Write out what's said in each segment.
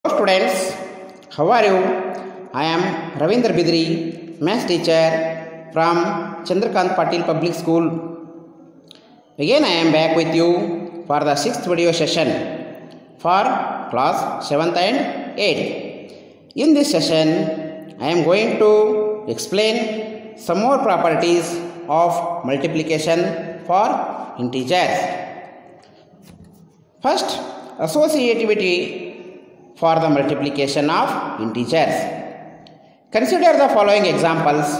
Students, how are you? I am Ravindra Bidri, maths teacher from Chandrakant Patil Public School. Again, I am back with you for the 6th video session for class 7th and 8th. In this session, I am going to explain some more properties of multiplication for integers. First, associativity for the multiplication of integers. Consider the following examples.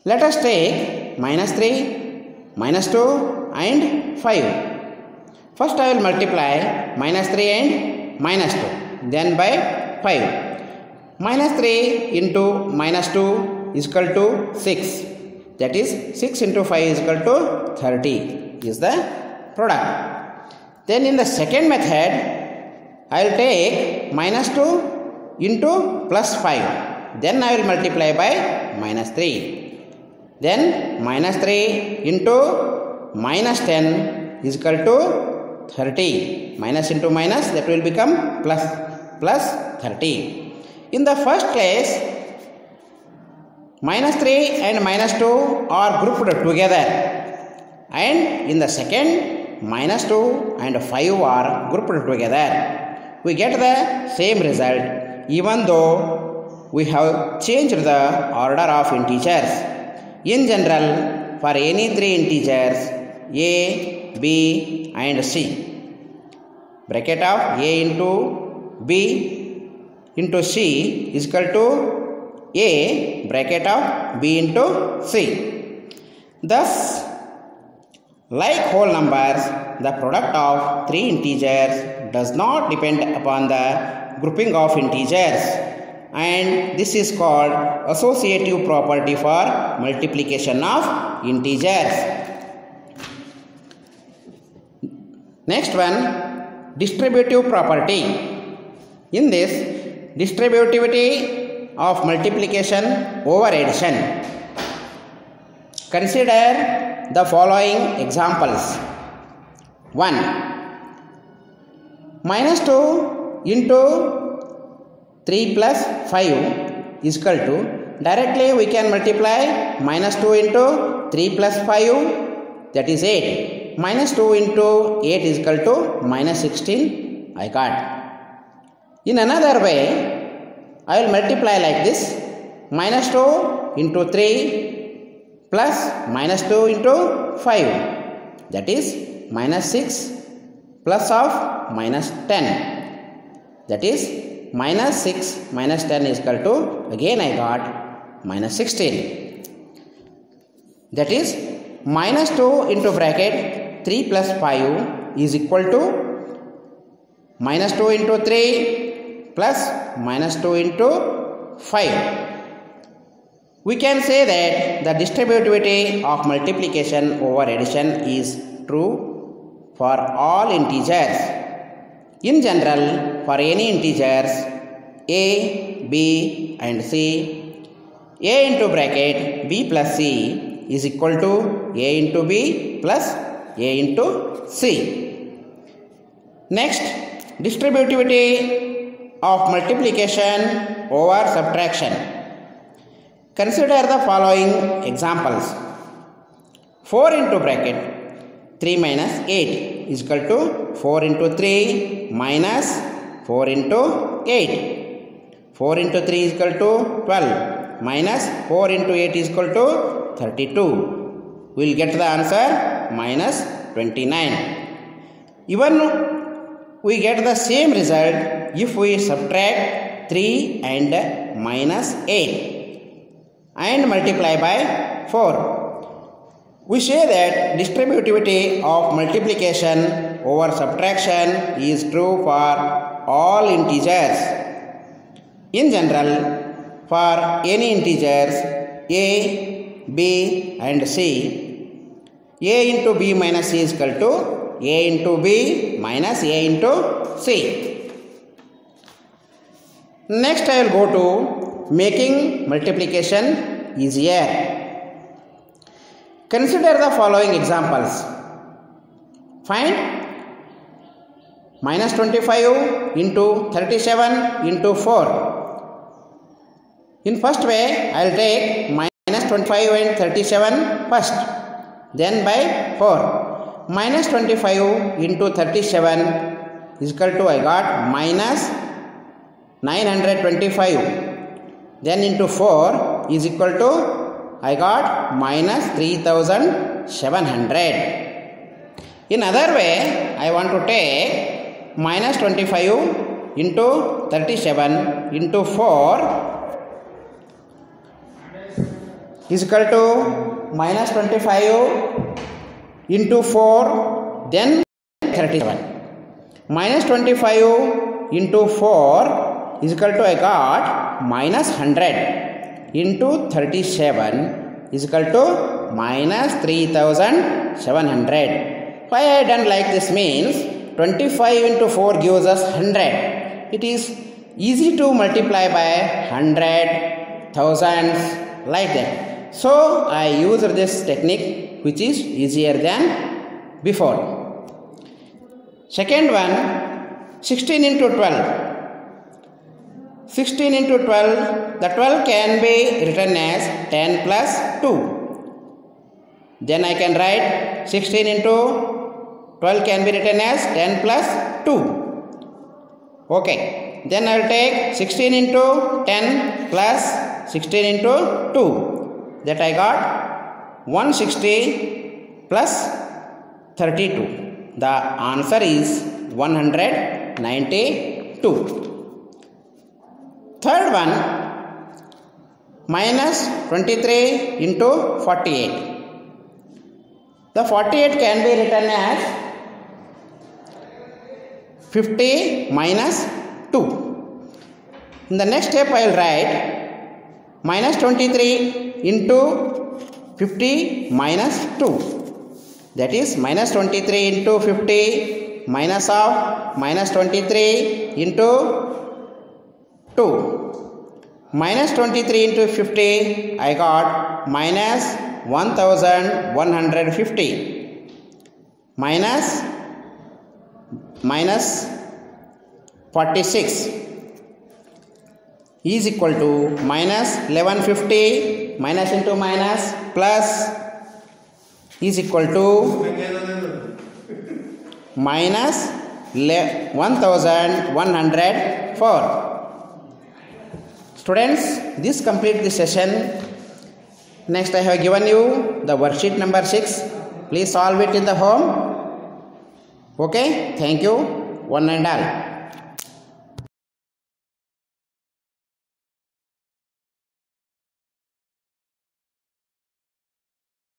Let us take -3, -2 and 5. First I will multiply -3 and -2, then by 5. -3 into -2 is equal to 6. That is 6 into 5 is equal to 30 is the product. Then in the second method, I will take -2 into +5. Then I will multiply by -3. Then -3 into -10 is equal to 30. Minus into minus, that will become plus 30. In the first case, -3 and -2 are grouped together. And in the second, -2 and 5 are grouped together. We get the same result even though we have changed the order of integers. In general, for any three integers a, b and c, bracket of a into b into c is equal to a bracket of b into c. Thus, like whole numbers, the product of three integers does not depend upon the grouping of integers, and this is called associative property for multiplication of integers. Next one, distributive property. In this, distributivity of multiplication over addition. Consider the following examples. 1. -2 into 3 plus 5 is equal to, directly we can multiply -2 into 3 plus 5, that is 8. -2 into 8 is equal to -16, I got. In another way, I will multiply like this: -2 into 3 plus -2 into 5, that is -6 plus of -10, that is -6 minus 10 is equal to, again I got -16. That is -2 into bracket 3 plus 5 is equal to -2 into 3 plus -2 into 5. We can say that the distributivity of multiplication over addition is true for all integers. In general, for any integers a, b and c, a into bracket b plus c is equal to a into b plus a into c. Next, distributivity of multiplication over subtraction. Consider the following examples. 4 into bracket 3 minus 8 is equal to 4 into 3 minus 4 into 8. 4 into 3 is equal to 12 minus 4 into 8 is equal to 32. We will get the answer -29. Even we get the same result if we subtract 3 and -8 and multiply by 4. We say that distributivity of multiplication over subtraction is true for all integers. In general, for any integers a, b and c, a into b minus c is equal to a into b minus a into c. Next I will go to making multiplication easier. Consider the following examples. Find minus 25 into 37 into 4. In first way, I will take minus 25 and 37 first, then by 4. Minus 25 into 37 is equal to, I got minus 925. Then into 4 is equal to, I got minus 3700. In other way, I want to take minus 25 into 37 into 4 is equal to minus 25 into 4, then 37. Minus 25 into 4 is equal to, I got minus 100 into 37 is equal to minus 3700. Why I done like this means 25 into 4 gives us 100. It is easy to multiply by 100, thousands, like that. So I use this technique which is easier than before. Second one, 16 into 12. 16 into 12, the 12 can be written as 10 plus 2. Then I can write 16 into 12 can be written as 10 plus 2. Okay. Then I will take 16 into 10 plus 16 into 2. That I got 160 plus 32. The answer is 192. Third one, minus 23 into 48. The 48 can be written as 50 minus 2. In the next step I will write minus 23 into 50 minus 2. That is minus 23 into 50 minus of minus 23 into 2. Minus 23 into 50, I got minus 1150. Minus 46 is equal to minus 1150 minus into minus plus is equal to minus 1104. Students, this completes the session. Next I have given you the worksheet number 6. Please solve it in the home. Okay, thank you one and all.